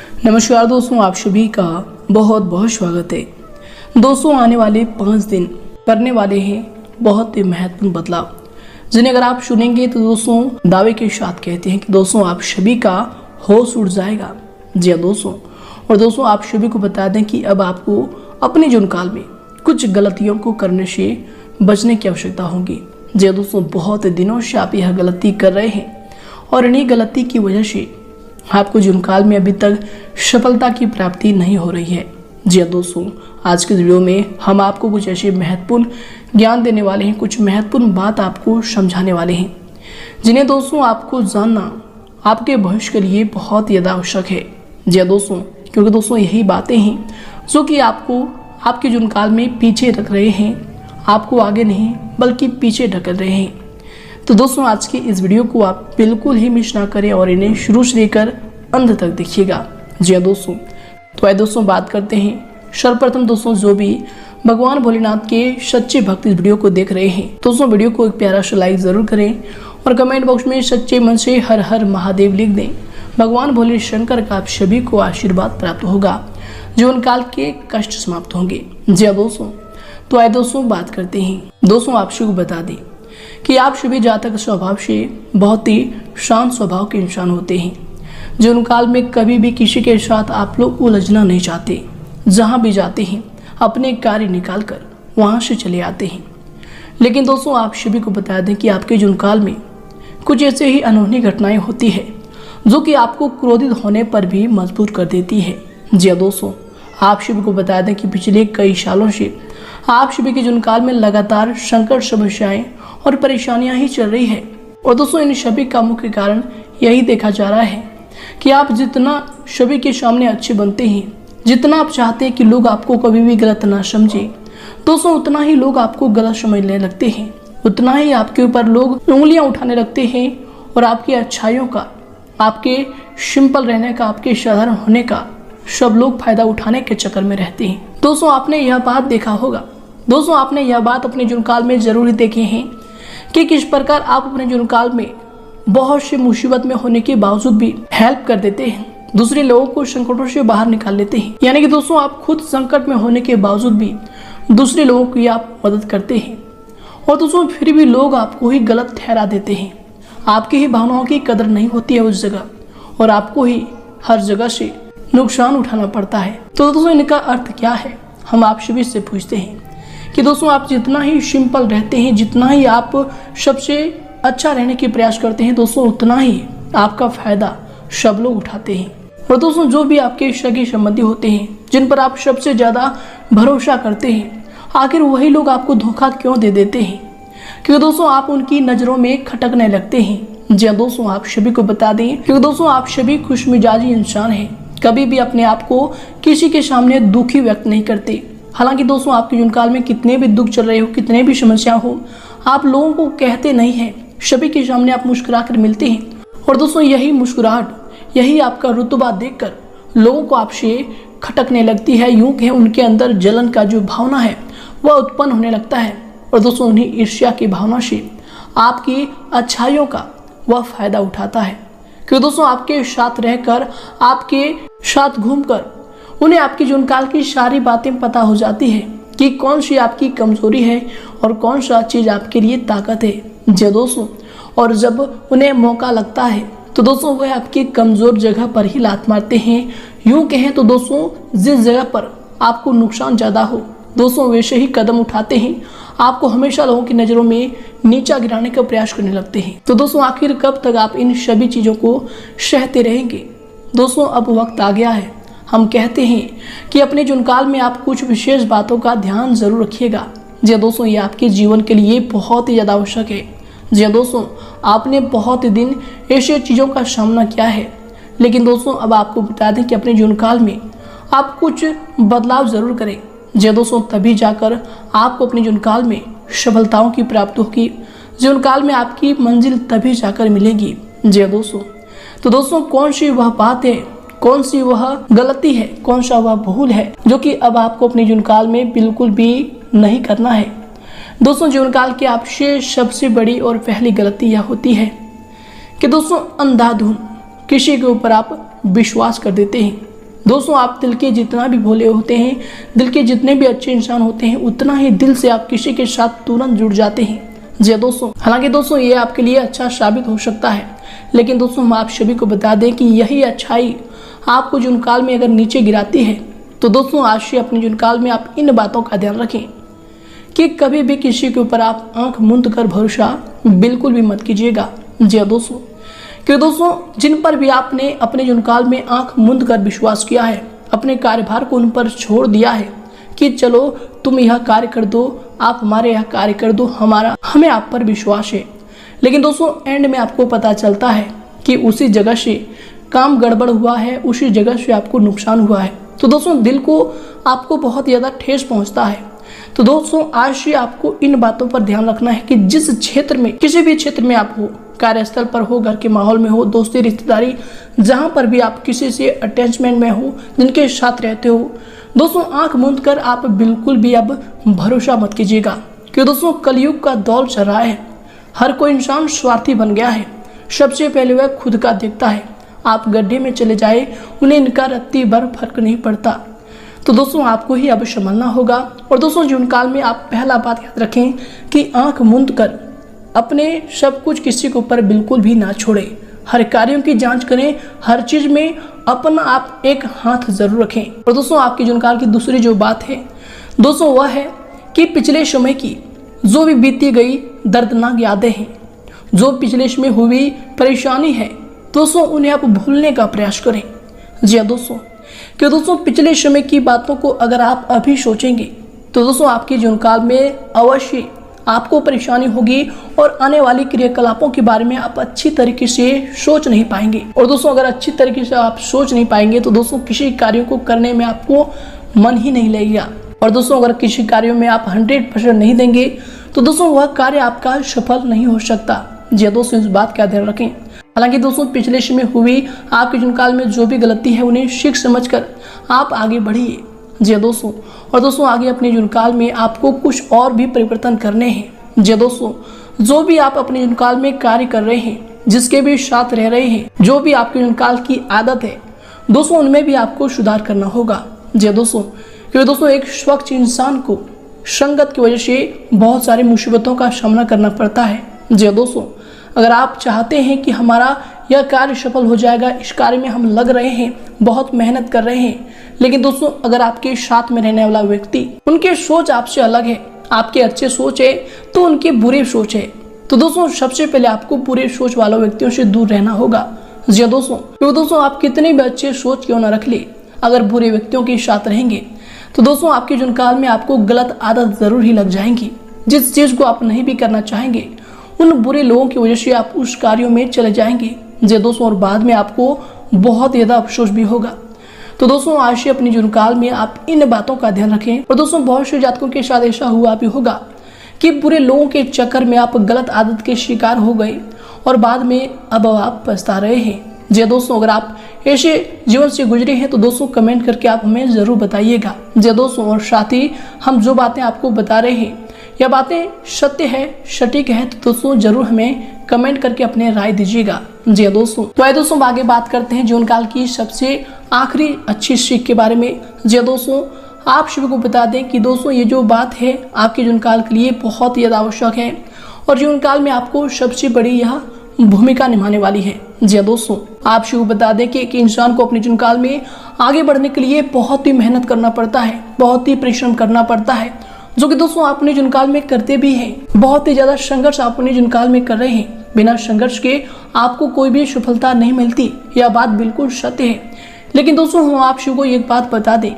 नमस्कार दोस्तों, आप सभी का बहुत बहुत स्वागत है। दोस्तों, आने वाले 5 दिन करने वाले हैं बहुत ही महत्वपूर्ण बदलाव, जिन्हें अगर आप सुनेंगे तो दोस्तों दावे के साथ कहते हैं कि दोस्तों आप सभी का होश उड़ जाएगा। जी हाँ दोस्तों, और दोस्तों आप सभी को बता दें कि अब आपको अपने जीवन काल में कुछ गलतियों को करने से बचने की आवश्यकता होगी। जी हाँ दोस्तों, बहुत दिनों से आप यह गलती कर रहे हैं और इन्हीं गलती की वजह से आपको जीवन काल में अभी तक सफलता की प्राप्ति नहीं हो रही है। जी हाँ दोस्तों, आज के वीडियो में हम आपको कुछ ऐसे महत्वपूर्ण ज्ञान देने वाले हैं, कुछ महत्वपूर्ण बात आपको समझाने वाले हैं, जिन्हें दोस्तों आपको जानना आपके भविष्य के लिए बहुत ज़्यादा आवश्यक है। जी हाँ दोस्तों, क्योंकि दोस्तों यही बातें हैं जो कि आपको आपके जीवन काल में पीछे रख रहे हैं, आपको आगे नहीं बल्कि पीछे ढकेल रहे हैं। तो दोस्तों आज की इस वीडियो को आप बिल्कुल ही मिस ना करें और इन्हें शुरू से लेकर अंत तक देखिएगा। जी हाँ दोस्तों, तो आइए दोस्तों बात करते हैं। सर्वप्रथम दोस्तों जो भी भगवान भोलेनाथ के सच्चे भक्त इस वीडियो को देख रहे हैं, दोस्तों वीडियो को एक प्यारा सा लाइक जरूर करें और कमेंट बॉक्स में सच्चे मन से हर हर महादेव लिख दें। भगवान भोले शंकर का आप सभी को आशीर्वाद प्राप्त होगा, जीवन काल के कष्ट समाप्त होंगे। जी हाँ दोस्तों, तो आइए दोस्तों बात करते हैं। दोस्तों आप सभी को बता दें कि आप सभी जातक स्वभाव से बहुत ही शांत स्वभाव के इंसान होते हैं। जीवन काल में कभी भी किसी के साथ आप लोग उलझना नहीं चाहते। जहां भी जाते हैं अपने कार्य निकाल कर वहां से चले आते हैं। लेकिन दोस्तों आप सभी को बता दें कि आपके जीवन काल में कुछ ऐसे ही अनहोनी घटनाएं होती है जो कि आपको क्रोधित होने पर भी मजबूर कर देती है। जी हाँ दोस्तों, आप सभी को बता दें कि पिछले कई सालों से आप सभी के जीवन काल में लगातार संकट, समस्याएं और परेशानियां ही चल रही है। और दोस्तों इन सभी का मुख्य कारण यही देखा जा रहा है कि आप जितना सभी के सामने अच्छे बनते हैं, जितना आप चाहते हैं कि लोग आपको कभी भी गलत ना समझे, दोस्तों उतना ही लोग आपको गलत समझने लगते हैं, उतना ही आपके ऊपर लोग उंगलियां उठाने लगते हैं और आपकी अच्छाइयों का, आपके सिंपल रहने का, आपके साधारण होने का सब लोग फायदा उठाने के चक्कर में रहते हैं। दोस्तों आपने यह बात देखा होगा, दोस्तों आपने यह बात अपने जीवन काल में जरूर देखे हैं कि किस प्रकार आप अपने जीवन काल में बहुत सी मुसीबत में होने के बावजूद भी हेल्प कर देते हैं, दूसरे लोगों को संकटों से बाहर निकाल लेते हैं। यानी कि दोस्तों आप खुद संकट में होने के बावजूद भी दूसरे लोगों की आप मदद करते हैं और दोस्तों फिर भी लोग आपको ही गलत ठहरा देते हैं। आपकी ही भावनाओं की कदर नहीं होती है उस जगह और आपको ही हर जगह से नुकसान उठाना पड़ता है। तो दोस्तों इनका अर्थ क्या है, हम आप सभी से पूछते हैं कि दोस्तों आप जितना ही सिंपल रहते हैं, जितना ही आप सबसे अच्छा रहने के प्रयास करते हैं, दोस्तों उतना ही आपका फायदा सब लोग उठाते हैं। और दोस्तों जो भी आपके सगे संबंधी होते हैं, जिन पर आप सबसे ज़्यादा भरोसा करते हैं, आखिर वही लोग आपको धोखा क्यों दे देते हैं? क्योंकि दोस्तों आप उनकी नज़रों में खटकने लगते हैं। जी दोस्तों आप सभी को बता दें, क्योंकि दोस्तों आप सभी खुशमिजाजी इंसान हैं, कभी भी अपने आप को किसी के सामने दुखी व्यक्त नहीं करते। हालांकि दोस्तों आपके जीवन काल में कितने भी दुख चल रहे हो, कितने भी समस्या हो, आप लोगों को कहते नहीं हैं, सभी के सामने आप मुस्कुरा कर मिलते हैं। और दोस्तों यही मुस्कुराहट, यही आपका रुतबा देखकर लोगों को आपसे खटकने लगती है। यूं कहें उनके अंदर जलन का जो भावना है वह उत्पन्न होने लगता है और दोस्तों उन्हीं ईर्ष्या की भावना से आपकी अच्छाइयों का वह फायदा उठाता है। क्योंकि दोस्तों आपके साथ रहकर, आपके साथ घूमकर उन्हें आपके जीवन काल की सारी बातें पता हो जाती है कि कौन सी आपकी कमजोरी है और कौन सा चीज़ आपके लिए ताकत है। जी दोस्तों, और जब उन्हें मौका लगता है तो दोस्तों वह आपकी कमज़ोर जगह पर ही लात मारते हैं। यूं कहें तो दोस्तों जिस जगह पर आपको नुकसान ज़्यादा हो, दोस्तों वैसे ही कदम उठाते हैं, आपको हमेशा लोगों की नज़रों में नीचा गिराने का प्रयास करने लगते हैं। तो दोस्तों आखिर कब तक आप इन सभी चीज़ों को सहते रहेंगे? दोस्तों अब वक्त आ गया है, हम कहते हैं कि अपने जीवन काल में आप कुछ विशेष बातों का ध्यान जरूर रखिएगा। जी दोस्तों ये आपके जीवन के लिए बहुत ही ज़्यादा आवश्यक है। जी दोस्तों आपने बहुत दिन ऐसे चीज़ों का सामना किया है, लेकिन दोस्तों अब आपको बता दें कि अपने जीवन काल में आप कुछ बदलाव ज़रूर करें। जी दोस्तों तभी जाकर आपको अपने जीवन काल में सफलताओं की प्राप्ति होगी, जीवन काल में आपकी मंजिल तभी जाकर मिलेगी। जी दोस्तों, तो दोस्तों कौन सी वह बात है, कौन सी वह गलती है, कौन सा वह भूल है जो कि अब आपको अपने जीवन काल में बिल्कुल भी नहीं करना है? दोस्तों जीवन काल की आपसे सबसे बड़ी और पहली गलती यह होती है कि दोस्तों अंधाधुंध किसी के ऊपर आप विश्वास कर देते हैं। दोस्तों आप दिल के जितना भी भोले होते हैं, दिल के जितने भी अच्छे इंसान होते हैं, उतना ही दिल से आप किसी के साथ तुरंत जुड़ जाते हैं। जी दोस्तों, हालांकि दोस्तों ये आपके लिए अच्छा साबित हो सकता है, लेकिन दोस्तों हम आप सभी को बता दें कि यही अच्छाई आपको जुनकाल में अगर नीचे गिराती है, तो दोस्तों आज से अपने जुनकाल में आप इन बातों का ध्यान रखें कि कभी भी किसी के ऊपर आप आंख मूंद कर भरोसा बिल्कुल भी मत कीजिएगा। जी दोस्तों, क्योंकि दोस्तों जिन पर भी आपने अपने जुनकाल में आंख मूंद कर विश्वास किया है, अपने कार्यभार को उन पर छोड़ दिया है कि चलो तुम यह कार्य कर दो, आप हमारे यह कार्य कर दो, हमें आप पर विश्वास है, लेकिन दोस्तों एंड में आपको पता चलता है कि उसी जगह से काम गड़बड़ हुआ है, उसी जगह से आपको नुकसान हुआ है, तो दोस्तों दिल को आपको बहुत ज़्यादा ठेस पहुंचता है। तो दोस्तों आज से आपको इन बातों पर ध्यान रखना है कि जिस क्षेत्र में, किसी भी क्षेत्र में आप हो, कार्यस्थल पर हो, घर के माहौल में हो, दोस्ती रिश्तेदारी, जहां पर भी आप किसी से अटैचमेंट में हो, जिनके साथ रहते हो, दोस्तों आंख मूंद कर आप बिल्कुल भी अब भरोसा मत कीजिएगा, क्योंकि दोस्तों कलयुग का दौर चल रहा है। हर कोई इंसान स्वार्थी बन गया है, सबसे पहले वह खुद का देखता है। आप गड्ढे में चले जाए, उन्हें इनका रत्ती भर फर्क नहीं पड़ता। तो दोस्तों आपको ही अब संभलना होगा। और दोस्तों जुनकाल में आप पहला बात याद रखें कि आंख मूंद कर अपने सब कुछ किसी के ऊपर बिल्कुल भी ना छोड़े। हर कार्यों की जांच करें, हर चीज में अपना आप एक हाथ जरूर रखें। और दोस्तों आपकी जुनकाल की दूसरी जो बात है दोस्तों वह है कि पिछले समय की जो भी बीती गई दर्दनाक यादें हैं, जो पिछले समय हुई परेशानी है, दोस्तों उन्हें आप भूलने का प्रयास करें। जी हाँ दोस्तों, क्यों दोस्तों पिछले समय की बातों को अगर आप अभी सोचेंगे तो दोस्तों आपके जुनकाल में अवश्य आपको परेशानी होगी और आने वाली क्रियाकलापों के बारे में आप अच्छी तरीके से सोच नहीं पाएंगे। और दोस्तों अगर अच्छी तरीके से आप सोच नहीं पाएंगे तो दोस्तों किसी कार्यों को करने में आपको मन ही नहीं लगेगा। और दोस्तों अगर किसी कार्यों में आप 100% नहीं देंगे तो दोस्तों वह कार्य आपका सफल नहीं हो सकता। जी दोस्तों इस बात का ध्यान रखें। हालांकि दोस्तों पिछले समय हुई आपके जुनकाल में जो भी गलती है उन्हें सीख समझकर आप आगे बढ़िए। जी दोस्तों, और दोस्तों आगे अपने जुनकाल में आपको कुछ और भी परिवर्तन करने हैं। जी दोस्तों, जो भी आप अपने जुनकाल में कार्य कर रहे हैं, जिसके भी साथ रह रहे हैं, जो भी आपके जुनकाल की आदत है दोस्तों उनमें भी आपको सुधार करना होगा। जी दोस्तों, क्योंकि दोस्तों एक स्वच्छ इंसान को संगत की वजह से बहुत सारी मुसीबतों का सामना करना पड़ता है। जी दोस्तों, अगर आप चाहते हैं कि हमारा यह कार्य सफल हो जाएगा, इस कार्य में हम लग रहे हैं, बहुत मेहनत कर रहे हैं, लेकिन दोस्तों अगर आपके साथ में रहने वाला व्यक्ति, उनके सोच आपसे अलग है, आपके अच्छे सोच है तो उनकी बुरी सोच है, तो दोस्तों सबसे पहले आपको बुरे सोच वालों व्यक्तियों से दूर रहना होगा। जी दोस्तों, क्योंकि दोस्तों आप कितने भी अच्छे सोच क्यों ना रख ले, अगर बुरे व्यक्तियों के साथ रहेंगे तो दोस्तों आपके जुनकाल में आपको गलत आदत जरूर ही लग जाएंगी। जिस चीज को आप नहीं भी करना चाहेंगे, उन बुरे लोगों की वजह से आप उस कार्यों में चले जाएंगे। जी दोस्तों, और बाद में आपको बहुत ज़्यादा अफसोस भी होगा। तो दोस्तों आज से अपनी जुनकाल में आप इन बातों का ध्यान रखें। और दोस्तों बहुत से जातकों के साथ ऐसा हुआ भी होगा कि बुरे लोगों के चक्कर में आप गलत आदत के शिकार हो गए और बाद में अब आप पछता रहे हैं। जी दोस्तों, अगर आप ऐसे जीवन से गुजरे हैं तो दोस्तों कमेंट करके आप हमें ज़रूर बताइएगा। जी दोस्तों, और साथ ही हम जो बातें आपको बता रहे हैं यह बातें सत्य है, सटीक है, तो दोस्तों जरूर हमें कमेंट करके अपने राय दीजिएगा। जी दोस्तों, तो आइए दोस्तों आगे बात करते हैं जीवनकाल की सबसे आखिरी अच्छी सीख के बारे में। जी दोस्तों, आप सभी को बता दें कि दोस्तों ये जो बात है आपके जीवनकाल के लिए बहुत ही ज़्यादा आवश्यक है और जीवनकाल में आपको सबसे बड़ी यह भूमिका निभाने वाली है। जी दोस्तों, आप सभी को बता दें कि एक इंसान को अपने जीवनकाल में आगे बढ़ने के लिए बहुत ही मेहनत करना पड़ता है, बहुत ही परिश्रम करना पड़ता है, जो कि दोस्तों आप अपने जुनकाल में करते भी हैं। बहुत ही ज्यादा संघर्ष आप अपने जुनकाल में कर रहे हैं, बिना संघर्ष के आपको कोई भी सफलता नहीं मिलती, यह बात बिल्कुल सत्य है। लेकिन दोस्तों हम आप सभी को एक बात बता दें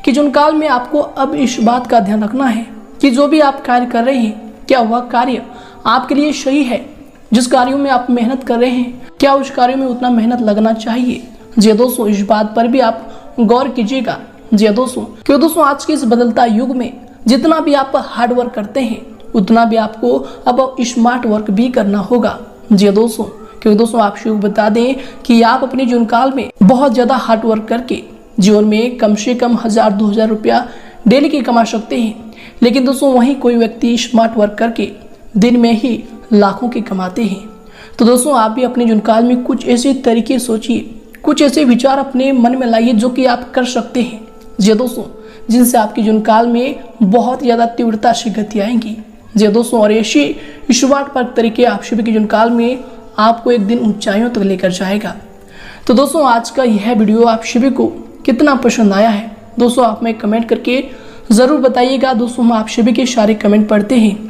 कि जुनकाल में आपको अब इस बात का ध्यान रखना है कि जो भी आप कार्य कर रहे हैं, क्या वह कार्य आपके लिए सही है। जिस कार्यों में आप मेहनत कर रहे हैं, क्या उस कार्य में उतना मेहनत लगना चाहिए। जी दोस्तों, इस बात पर भी आप गौर कीजिएगा। जी दोस्तों, क्यों दोस्तों आज के इस बदलता युग में जितना भी आप हार्ड वर्क करते हैं उतना भी आपको अब स्मार्ट वर्क भी करना होगा। जी दोस्तों, क्योंकि दोस्तों आप शुरू बता दें कि आप अपने जीवनकाल में बहुत ज्यादा हार्ड वर्क करके जीवन में कम से कम 1000-2000 रुपया डेली के कमा सकते हैं, लेकिन दोस्तों वहीं कोई व्यक्ति स्मार्ट वर्क करके दिन में ही लाखों के कमाते हैं। तो दोस्तों आप भी अपने जीवनकाल में कुछ ऐसे तरीके सोचिए, कुछ ऐसे विचार अपने मन में लाइए जो कि आप कर सकते हैं जी दोस्तों, जिनसे आपके जीवन काल में बहुत ज़्यादा तीव्रता से गति आएंगी जी दोस्तों। और ऐसे ईश्वर पर तरीके आप सभी के जीवन काल में आपको एक दिन ऊंचाइयों तक लेकर जाएगा। तो दोस्तों आज का यह वीडियो आप सभी को कितना पसंद आया है दोस्तों, आप में कमेंट करके ज़रूर बताइएगा। दोस्तों हम आप सभी के सारे कमेंट पढ़ते हैं